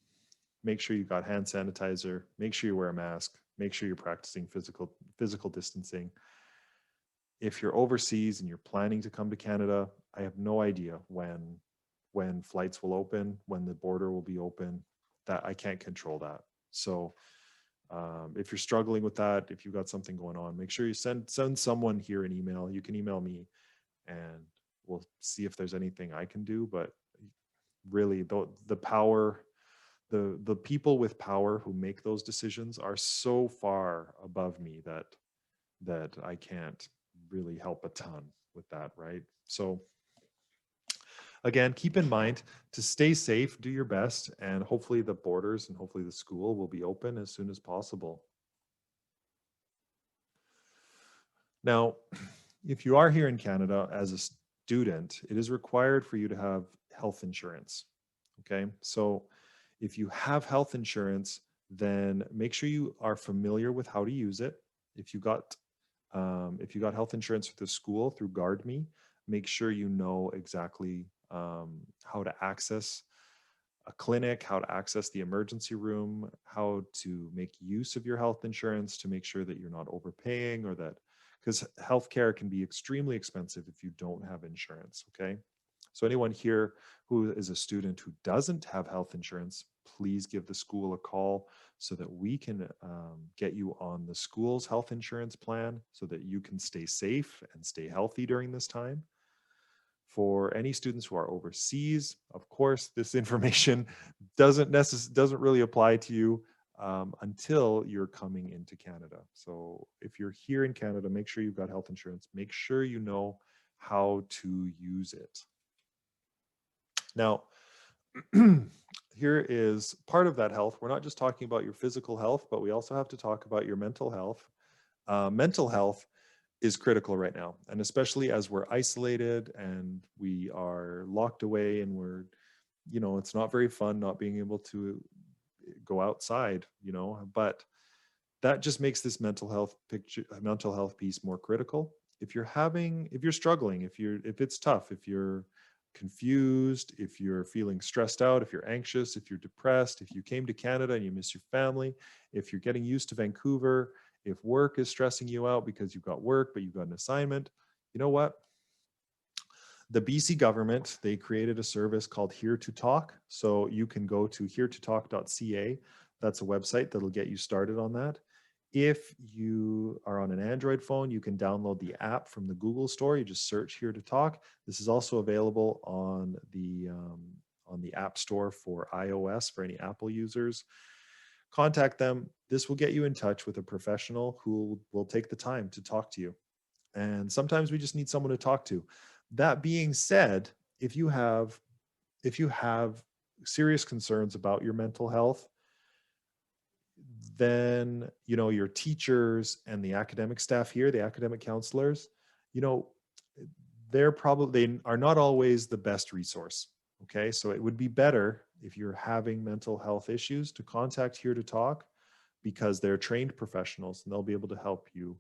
make sure you've got hand sanitizer, make sure you wear a mask, make sure you're practicing physical distancing. If you're overseas and you're planning to come to Canada, I have no idea when flights will open, when the border will be open. That I can't control that. So if you're struggling with that, if you've got something going on, make sure you send someone here an email. You can email me and we'll see if there's anything I can do. But really, the people with power who make those decisions are so far above me that I can't really help a ton with that, right? So Again, keep in mind to stay safe, do your best, and hopefully the borders and hopefully the school will be open as soon as possible. Now, if you are here in Canada as a student, it is required for you to have health insurance. Okay, so if you have health insurance, then make sure you are familiar with how to use it. If you got health insurance with the school through GuardMe, make sure you know exactly how to access a clinic, how to access the emergency room, how to make use of your health insurance to make sure that you're not overpaying, or that, because healthcare can be extremely expensive if you don't have insurance. Okay. So anyone here who is a student who doesn't have health insurance, please give the school a call so that we can get you on the school's health insurance plan so that you can stay safe and stay healthy during this time. For any students who are overseas, of course, this information doesn't really apply to you until you're coming into Canada. So if you're here in Canada, make sure you've got health insurance. Make sure you know how to use it. Now, here is part of that health. We're not just talking about your physical health, but we also have to talk about your mental health. Mental health is critical right now, and especially as we're isolated and we are locked away and we're, it's not very fun not being able to go outside, but that just makes this mental health piece more critical. If you're struggling, if it's tough, if you're confused, if you're feeling stressed out, if you're anxious, if you're depressed, if you came to Canada and you miss your family, if you're getting used to Vancouver, if work is stressing you out because you've got work, but you've got an assignment, you know what? The BC government, they created a service called Here to Talk. So you can go to heretotalk.ca. That's a website that'll get you started on that. If you are on an Android phone, you can download the app from the Google Store. You just search Here to Talk. This is also available on the App Store for iOS for any Apple users. Contact them. This will get you in touch with a professional who will take the time to talk to you. And sometimes we just need someone to talk to. That being said, if you have serious concerns about your mental health, then your teachers and the academic staff here, the academic counselors, they are not always the best resource. Okay, so it would be better if you're having mental health issues to contact Here to Talk, because they're trained professionals and they'll be able to help you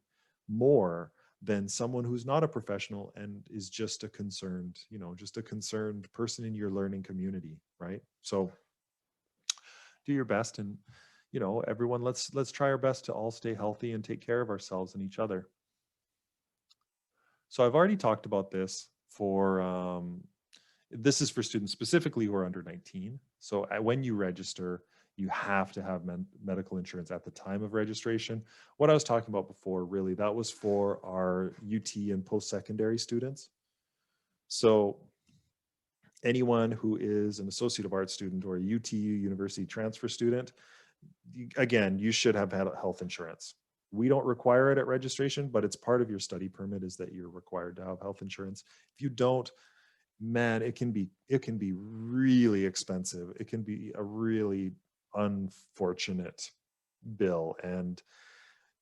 more than someone who's not a professional and is just a concerned person in your learning community, right? So do your best, and everyone, let's try our best to all stay healthy and take care of ourselves and each other. So I've already talked about this this is for students specifically who are under 19. So when you register, you have to have medical insurance at the time of registration. What I was talking about before, really, that was for our UT and post-secondary students. So anyone who is an Associate of Arts student or a UT University transfer student, again, you should have had health insurance. We don't require it at registration, but it's part of your study permit is that you're required to have health insurance. If you don't, man, it can be really expensive. It can be a really unfortunate bill. And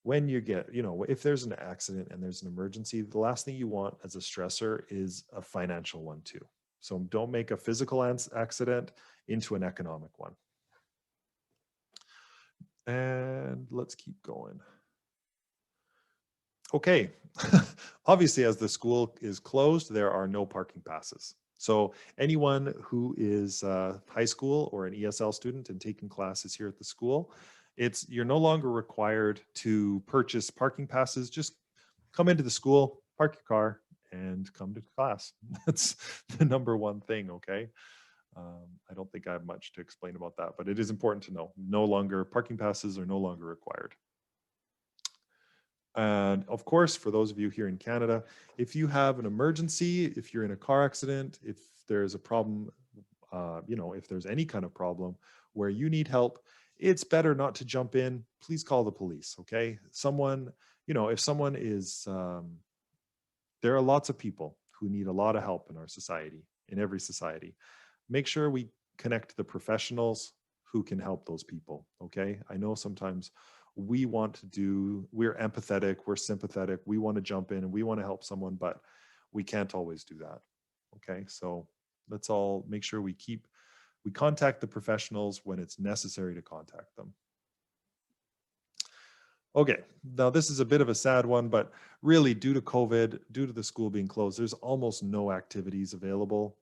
when you get, if there's an accident and there's an emergency, the last thing you want as a stressor is a financial one too. So don't make a physical accident into an economic one. And let's keep going. Okay. Obviously, as the school is closed, there are no parking passes. So anyone who is high school or an ESL student and taking classes here at the school, you're no longer required to purchase parking passes. Just come into the school, park your car, and come to class. That's the number one thing, okay? I don't think I have much to explain about that, but it is important to know. Parking passes are no longer required. And of course, for those of you here in Canada, if you have an emergency, if you're in a car accident, if there's a problem, if there's any kind of problem where you need help, it's better not to jump in. Please call the police, okay? If someone is, there are lots of people who need a lot of help in our society. in every society. Make sure we connect the professionals who can help those people. Okay. I know sometimes we're empathetic, we're sympathetic, we want to jump in and we want to help someone, but we can't always do that. Okay. So let's all make sure we contact the professionals when it's necessary to contact them. Okay, now this is a bit of a sad one, but really due to COVID, due to the school being closed, there's almost no activities available.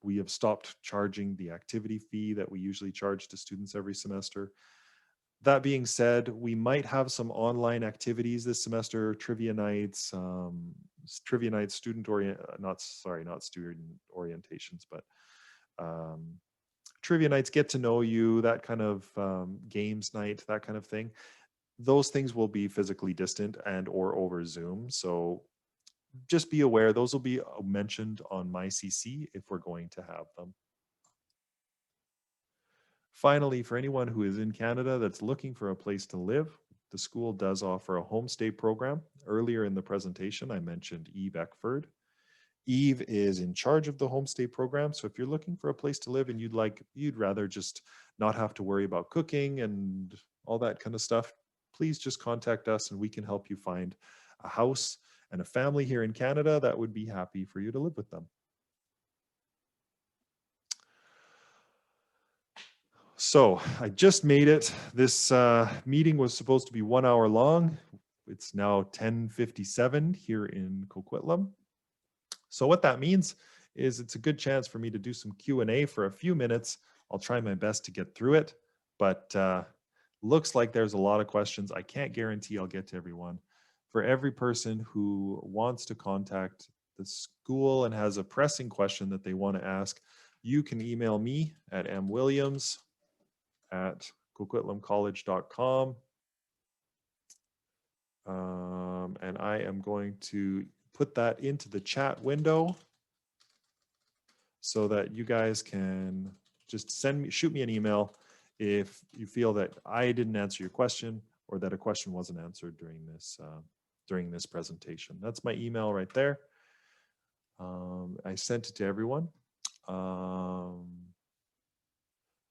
We have stopped charging the activity fee that we usually charge to students every semester. That being said, we might have some online activities this semester, trivia nights, not student orientations, but trivia nights, get to know you, that kind of games night, that kind of thing. Those things will be physically distant and or over Zoom. So just be aware, those will be mentioned on my CC if we're going to have them. Finally, for anyone who is in Canada that's looking for a place to live, the school does offer a homestay program. Earlier in the presentation, I mentioned Eve Eckford. Eve is in charge of the homestay program. So if you're looking for a place to live and you'd rather just not have to worry about cooking and all that kind of stuff, please just contact us and we can help you find a house and a family here in Canada that would be happy for you to live with them. So I just made it. This meeting was supposed to be 1 hour long. It's now 10:57 here in Coquitlam. So what that means is it's a good chance for me to do some Q&A for a few minutes. I'll try my best to get through it, but looks like there's a lot of questions. I can't guarantee I'll get to everyone. For every person who wants to contact the school and has a pressing question that they want to ask, you can email me at mwilliams@coquitlamcollege.com. And I am going to put that into the chat window so that you guys can just shoot me an email if you feel that I didn't answer your question or that a question wasn't answered during this presentation. That's my email right there. I sent it to everyone. All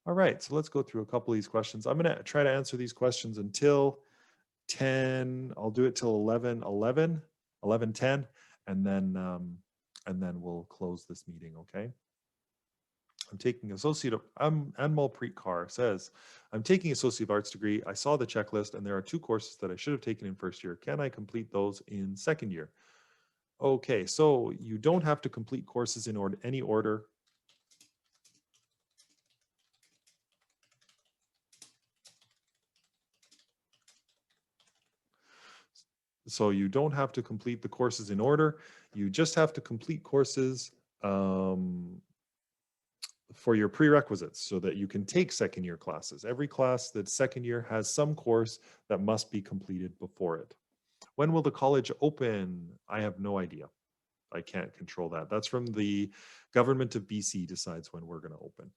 right, so let's go through a couple of these questions. I'm going to try to answer these questions until 10. I'll do it till 11:10, and then we'll close this meeting. Okay. I'm taking Anmol Car says, I'm taking Associate of Arts degree. I saw the checklist and there are 2 courses that I should have taken in first year. Can I complete those in second year? Okay, so you don't have to complete courses in any order. So you don't have to complete the courses in order. You just have to complete courses for your prerequisites so that you can take second year classes. Every class that's second year has some course that must be completed before it. When will the college open? I have no idea. I can't control that. That's from the government of BC decides when we're going to open.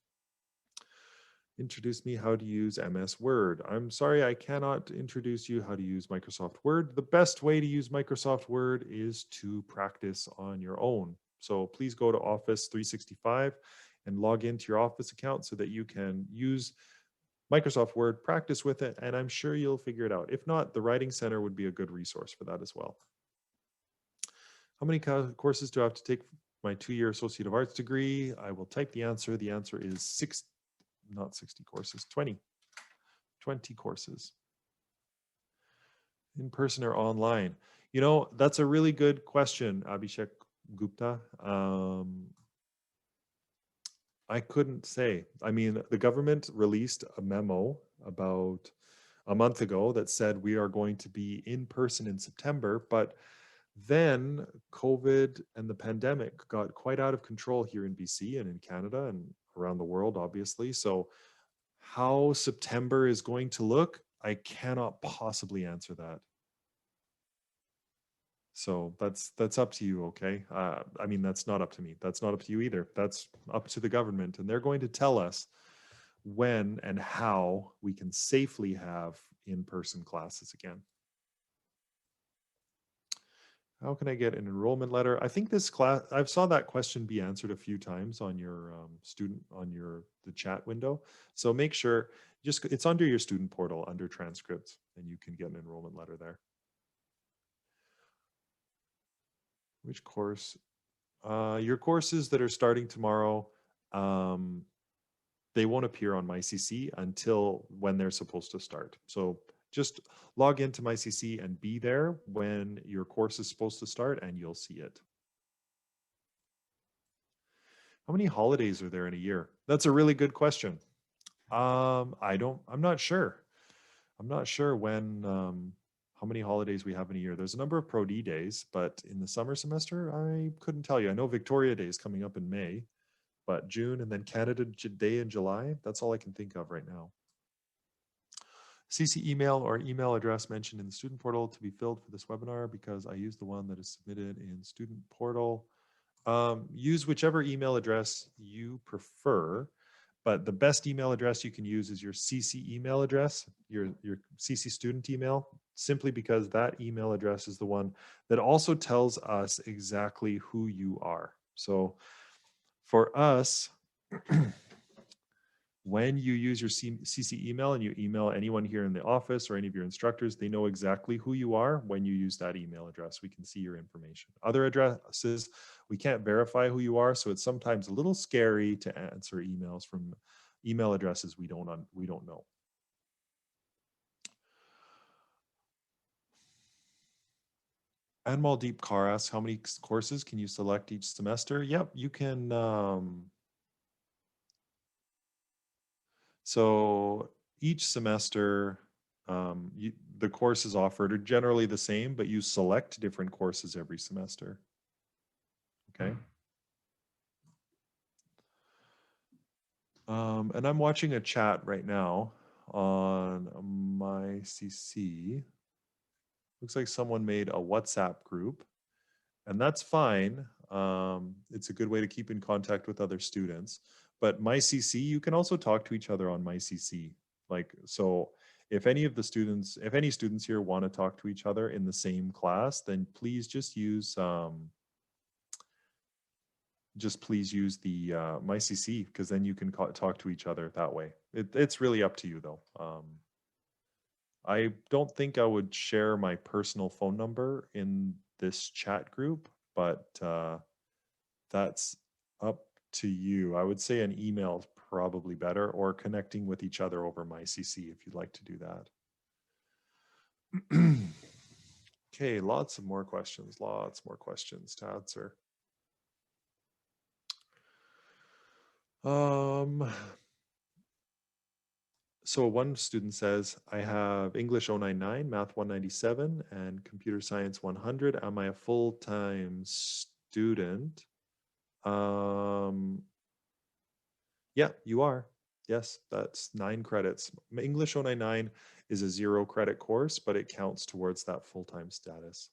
Introduce me how to use MS Word. I'm sorry, I cannot introduce you how to use Microsoft Word. The best way to use Microsoft Word is to practice on your own. So please go to Office 365 and log into your Office account so that you can use Microsoft Word, practice with it, and I'm sure you'll figure it out. If not, the Writing Center would be a good resource for that as well. How many courses do I have to take for my 2-year Associate of Arts degree? I will type the answer. The answer is 20 courses. In person or online? You know, that's a really good question, Abhishek Gupta. I couldn't say. I mean, the government released a memo about a month ago that said we are going to be in person in September, but then COVID and the pandemic got quite out of control here in BC and in Canada and around the world, obviously. So how September is going to look, I cannot possibly answer that. So that's up to you, okay? I mean, that's not up to me. That's not up to you either. That's up to the government, and they're going to tell us when and how we can safely have in-person classes again. How can I get an enrollment letter? I think this class, I've saw that question be answered a few times on your the chat window. So make sure, just it's under your student portal under transcripts, and you can get an enrollment letter there. Which course? Your courses that are starting tomorrow, they won't appear on MyCC until when they're supposed to start. So just log into MyCC and be there when your course is supposed to start, and you'll see it. How many holidays are there in a year? That's a really good question. I'm not sure. I'm not sure when, how many holidays we have in a year. There's a number of Pro D days, but in the summer semester, I couldn't tell you. I know Victoria Day is coming up in May, but June, and then Canada Day in July. That's all I can think of right now. CC email or email address mentioned in the student portal to be filled for this webinar, because I use the one that is submitted in student portal. Use whichever email address you prefer, but the best email address you can use is your CC email address, your CC student email, simply because that email address is the one that also tells us exactly who you are. So for us, when you use your CC email and you email anyone here in the office or any of your instructors, they know exactly who you are when you use that email address. We can see your information. Other addresses, we can't verify who you are, so it's sometimes a little scary to answer emails from email addresses we don't know. Anmal Deep Car asks, how many courses can you select each semester? Yep, you can. So each semester, the courses offered are generally the same, but you select different courses every semester. Okay. And I'm watching a chat right now on my CC. Looks like someone made a WhatsApp group, and that's fine. It's a good way to keep in contact with other students. But MyCC, you can also talk to each other on MyCC. Like, so if any students here want to talk to each other in the same class, then please just use the MyCC, because then you can talk to each other that way. It's really up to you though. I don't think I would share my personal phone number in this chat group, but that's up to you. I would say an email is probably better, or connecting with each other over MyCC if you'd like to do that. Okay, lots more questions to answer. So one student says, I have English 099, Math 197, and Computer Science 100. Am I a full-time student? Yeah, you are. Yes, that's 9 credits. English 099 is a 0 credit course, but it counts towards that full-time status.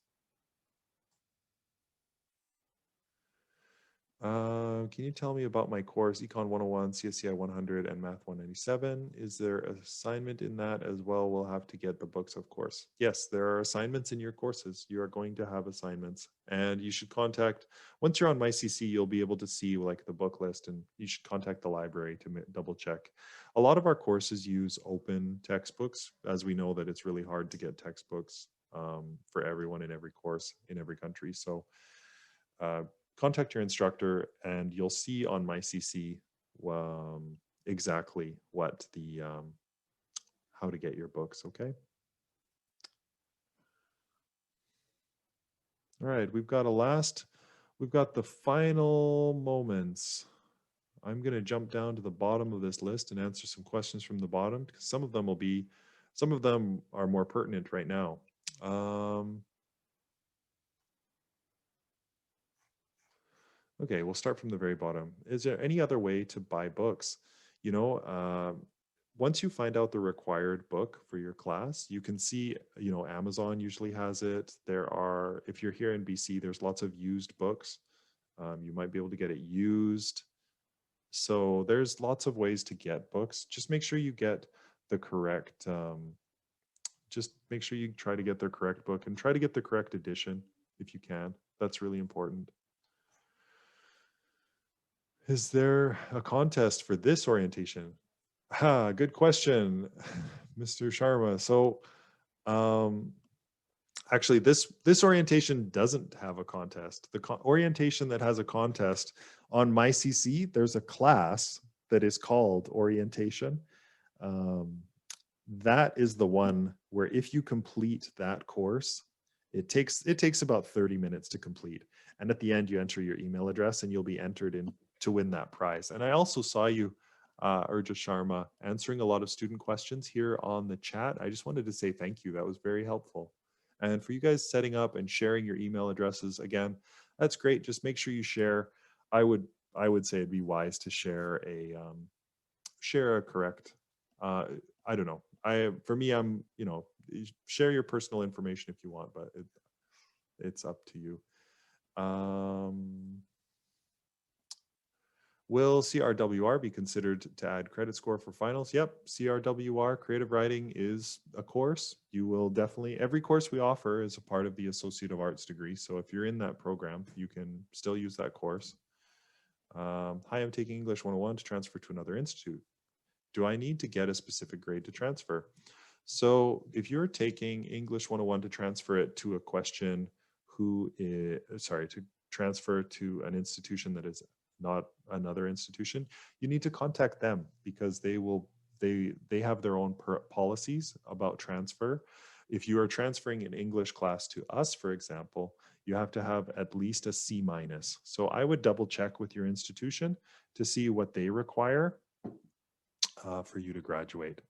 Can you tell me about my course, Econ 101, CSCI 100, and Math 197? Is there an assignment in that as well? We'll have to get the books, of course. Yes, there are assignments in your courses. You are going to have assignments, and you should contact, once you're on MyCC, you'll be able to see like the book list, and you should contact the library to double check. A lot of our courses use open textbooks, as we know that it's really hard to get textbooks for everyone in every course in every country. So contact your instructor, and you'll see on MyCC exactly what the how to get your books. Okay. All right, we've got the final moments. I'm going to jump down to the bottom of this list and answer some questions from the bottom, because some of them are more pertinent right now. Okay, we'll start from the very bottom. Is there any other way to buy books? Once you find out the required book for your class, you can see, Amazon usually has it. If you're here in BC, there's lots of used books. You might be able to get it used. So there's lots of ways to get books. Just make sure you get the correct, just make sure you try to get the correct book and try to get the correct edition. if you can. That's really important. Is there a contest for this orientation? Good question, Mr. Sharma. So actually, this orientation doesn't have a contest. The orientation that has a contest on MyCC, there's a class that is called orientation. That is the one where if you complete that course, it takes about 30 minutes to complete. And at the end, you enter your email address and you'll be entered in to win that prize. And I also saw you, Urja Sharma, answering a lot of student questions here on the chat. I just wanted to say thank you. That was very helpful. And for you guys setting up and sharing your email addresses, again, that's great. Just make sure you share. I would say it'd be wise to share a correct. I don't know. For me, I'm share your personal information if you want, but it's up to you. Will CRWR be considered to add credit score for finals? Yep, CRWR, creative writing, is a course. You will definitely, every course we offer is a part of the Associate of Arts degree. So if you're in that program, you can still use that course. Hi, I'm taking English 101 to transfer to another institute. Do I need to get a specific grade to transfer? So if you're taking English 101 to transfer it to a question to transfer to an institution that is not another institution, you need to contact them because they have their own policies about transfer. If you are transferring an English class to us, for example, you have to have at least a C-. So I would double check with your institution to see what they require for you to graduate.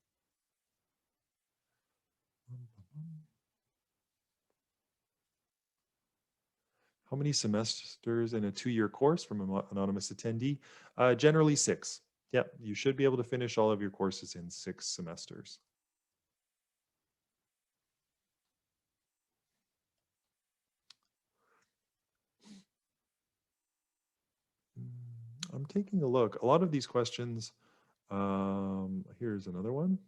How many semesters in a 2-year course from an anonymous attendee? Generally 6. Yep, you should be able to finish all of your courses in 6 semesters. I'm taking a look. A lot of these questions, here's another one.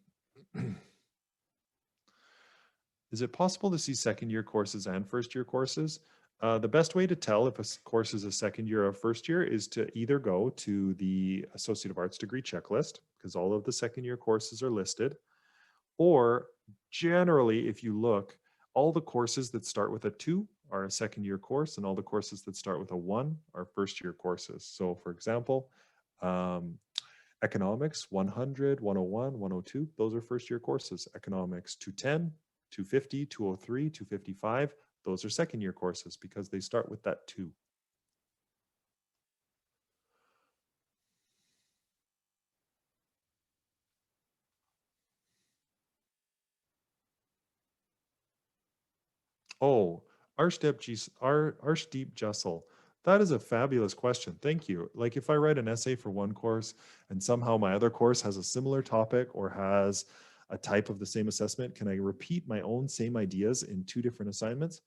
Is it possible to see second-year courses and first-year courses? The best way to tell if a course is a second year or first year is to either go to the Associate of Arts degree checklist, because all of the second-year courses are listed, or generally, if you look, all the courses that start with a 2 are a second-year course, and all the courses that start with a 1 are first-year courses. So for example, economics 100, 101, 102, those are first-year courses. Economics 210, 250, 203, 255, those are second-year courses because they start with that 2. Oh, Arshdeep Jessel, that is a fabulous question. Thank you. Like if I write an essay for one course and somehow my other course has a similar topic or has a type of the same assessment, can I repeat my own same ideas in 2 different assignments?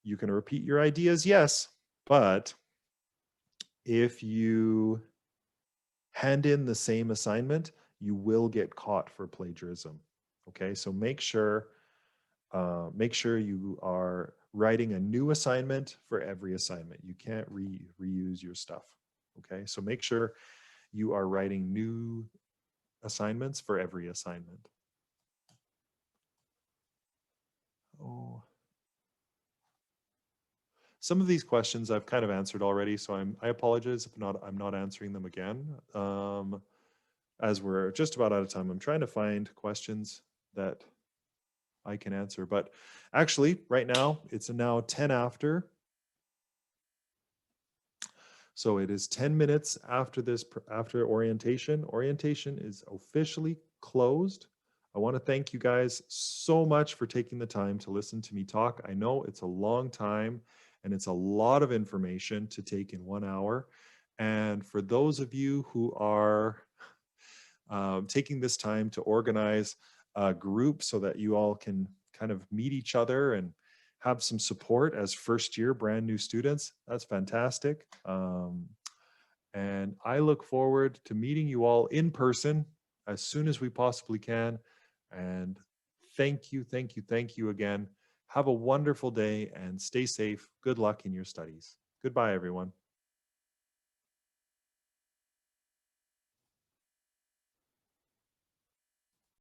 You can repeat your ideas, yes, but if you hand in the same assignment, you will get caught for plagiarism. Okay, so make sure you are writing a new assignment for every assignment. You can't reuse your stuff. Okay, so make sure you are writing new assignments for every assignment. Oh, some of these questions I've kind of answered already, so I apologize if I'm not answering them again. As we're just about out of time, I'm trying to find questions that I can answer, but actually right now it's now 10 after. So it is 10 minutes after after orientation. Orientation is officially closed. I want to thank you guys so much for taking the time to listen to me talk. I know it's a long time and it's a lot of information to take in 1 hour. And for those of you who are taking this time to organize a group so that you all can kind of meet each other and have some support as first year brand new students, that's fantastic. And I look forward to meeting you all in person as soon as we possibly can. And thank you again. Have a wonderful day and stay safe. Good luck in your studies. Goodbye, everyone.